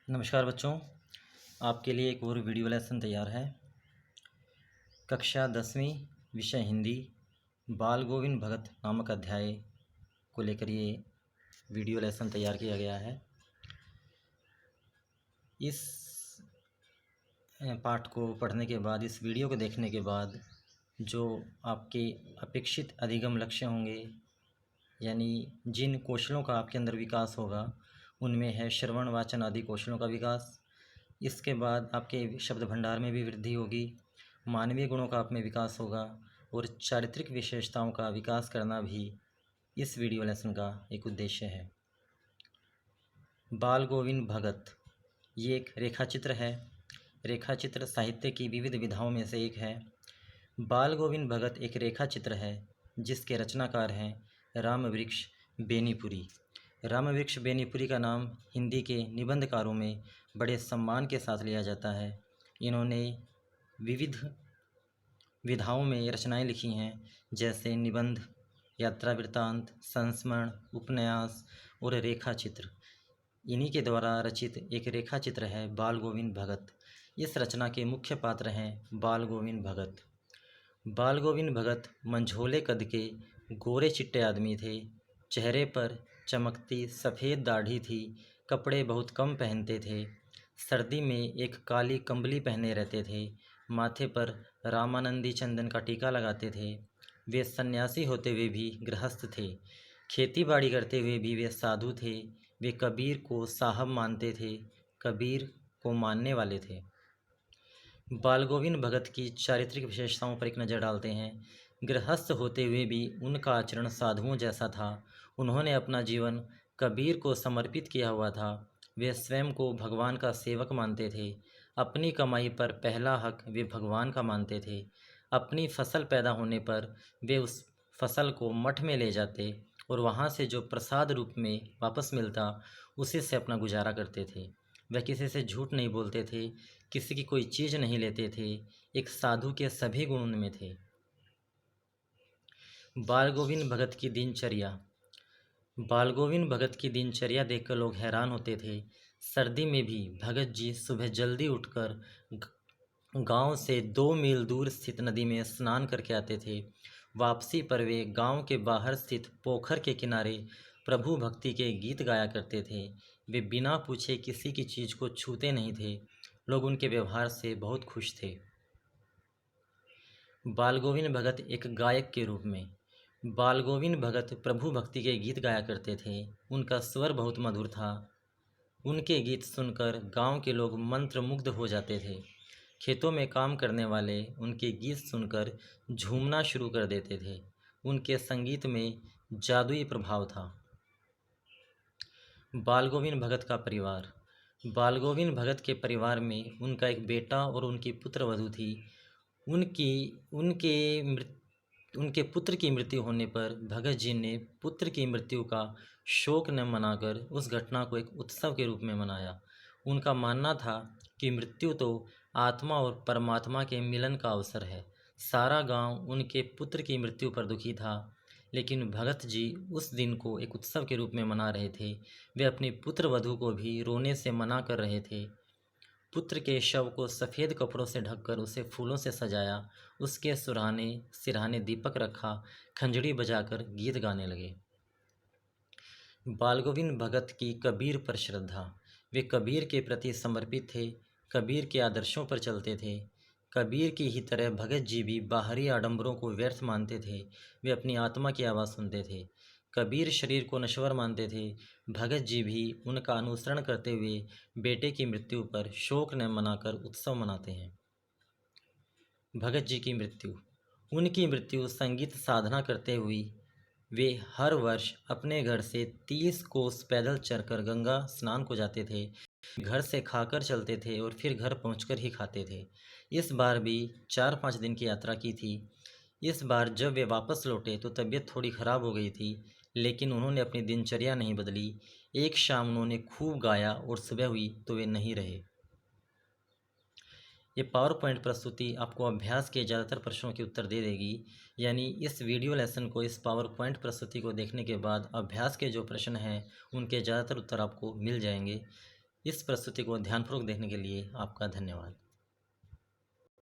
नमस्कार बच्चों, आपके लिए एक और वीडियो लेसन तैयार है। कक्षा 10वीं विषय हिंदी बाल गोविंद भगत नामक अध्याय को लेकर ये वीडियो लेसन तैयार किया गया है। इस पाठ को पढ़ने के बाद, इस वीडियो को देखने के बाद जो आपके अपेक्षित अधिगम लक्ष्य होंगे, यानी जिन कौशलों का आपके अंदर विकास होगा, उनमें है श्रवण वाचन आदि कौशलों का विकास। इसके बाद आपके शब्द भंडार में भी वृद्धि होगी, मानवीय गुणों का आप में विकास होगा और चारित्रिक विशेषताओं का विकास करना भी इस वीडियो लेसन का एक उद्देश्य है। बाल गोविंद भगत ये एक रेखाचित्र है। रेखाचित्र साहित्य की विविध विधाओं में से एक है। बाल गोविंद भगत एक रेखाचित्र है जिसके रचनाकार हैं रामवृक्ष बेनीपुरी। रामवृक्ष बेनीपुरी का नाम हिंदी के निबंधकारों में बड़े सम्मान के साथ लिया जाता है। इन्होंने विविध विधाओं में रचनाएं लिखी हैं, जैसे निबंध, यात्रा वृत्तांत, संस्मरण, उपन्यास और रेखाचित्र। इन्हीं के द्वारा रचित एक रेखाचित्र है बाल गोविंद भगत। इस रचना के मुख्य पात्र हैं बाल गोविंद भगत। बाल गोविंद भगत मंझोले कद के गोरे चिट्टे आदमी थे। चेहरे पर चमकती सफ़ेद दाढ़ी थी। कपड़े बहुत कम पहनते थे। सर्दी में एक काली कंबली पहने रहते थे। माथे पर रामानंदी चंदन का टीका लगाते थे। वे सन्यासी होते हुए भी गृहस्थ थे। खेती बाड़ी करते हुए भी वे साधु थे। वे कबीर को साहब मानते थे, कबीर को मानने वाले थे। बाल गोविंद भगत की चारित्रिक विशेषताओं पर एक नज़र डालते हैं। गृहस्थ होते हुए भी उनका आचरण साधुओं जैसा था। उन्होंने अपना जीवन कबीर को समर्पित किया हुआ था। वे स्वयं को भगवान का सेवक मानते थे। अपनी कमाई पर पहला हक वे भगवान का मानते थे। अपनी फसल पैदा होने पर वे उस फसल को मठ में ले जाते और वहाँ से जो प्रसाद रूप में वापस मिलता, उसी से अपना गुजारा करते थे। वह किसी से झूठ नहीं बोलते थे, किसी की कोई चीज़ नहीं लेते थे। एक साधु के सभी गुण उनमें थे। बाल गोविंद भगत की दिनचर्या। बाल गोविंद भगत की दिनचर्या देखकर लोग हैरान होते थे। सर्दी में भी भगत जी सुबह जल्दी उठकर गांव से 2 मील दूर स्थित नदी में स्नान करके आते थे। वापसी पर वे गांव के बाहर स्थित पोखर के किनारे प्रभु भक्ति के गीत गाया करते थे। वे बिना पूछे किसी की चीज़ को छूते नहीं थे। लोग उनके व्यवहार से बहुत खुश थे। बाल गोविंद भगत एक गायक के रूप में। बाल गोविंद भगत प्रभु भक्ति के गीत गाया करते थे। उनका स्वर बहुत मधुर था। उनके गीत सुनकर गांव के लोग मंत्रमुग्ध हो जाते थे। खेतों में काम करने वाले उनके गीत सुनकर झूमना शुरू कर देते थे। उनके संगीत में जादुई प्रभाव था। बाल गोविंद भगत का परिवार। बाल गोविंद भगत के परिवार में उनका एक बेटा और उनकी पुत्रवधू थी। उनके पुत्र की मृत्यु होने पर भगत जी ने पुत्र की मृत्यु का शोक न मनाकर उस घटना को एक उत्सव के रूप में मनाया। उनका मानना था कि मृत्यु तो आत्मा और परमात्मा के मिलन का अवसर है। सारा गांव उनके पुत्र की मृत्यु पर दुखी था, लेकिन भगत जी उस दिन को एक उत्सव के रूप में मना रहे थे। वे अपनी पुत्र वधू को भी रोने से मना कर रहे थे। पुत्र के शव को सफ़ेद कपड़ों से ढककर उसे फूलों से सजाया। उसके सिरहाने दीपक रखा। खंजड़ी बजाकर गीत गाने लगे। बाल गोविंद भगत की कबीर पर श्रद्धा। वे कबीर के प्रति समर्पित थे। कबीर के आदर्शों पर चलते थे। कबीर की ही तरह भगत जी भी बाहरी आडंबरों को व्यर्थ मानते थे। वे अपनी आत्मा की आवाज़ सुनते थे। कबीर शरीर को नश्वर मानते थे। भगत जी भी उनका अनुसरण करते हुए बेटे की मृत्यु पर शोक न मनाकर उत्सव मनाते हैं। भगत जी की मृत्यु। उनकी मृत्यु संगीत साधना करते हुई। वे हर वर्ष अपने घर से 30 कोस पैदल चलकर गंगा स्नान को जाते थे। घर से खाकर चलते थे और फिर घर पहुंचकर ही खाते थे। इस बार भी 4-5 दिन की यात्रा की थी। इस बार जब वे वापस लौटे तो तबीयत थोड़ी ख़राब हो गई थी, लेकिन उन्होंने अपनी दिनचर्या नहीं बदली। एक शाम उन्होंने खूब गाया और सुबह हुई तो वे नहीं रहे। ये पावर पॉइंट प्रस्तुति आपको अभ्यास के ज़्यादातर प्रश्नों के उत्तर दे देगी। यानी इस वीडियो लेसन को, इस पावर पॉइंट प्रस्तुति को देखने के बाद अभ्यास के जो प्रश्न हैं उनके ज़्यादातर उत्तर आपको मिल जाएंगे। इस प्रस्तुति को ध्यानपूर्वक देखने के लिए आपका धन्यवाद।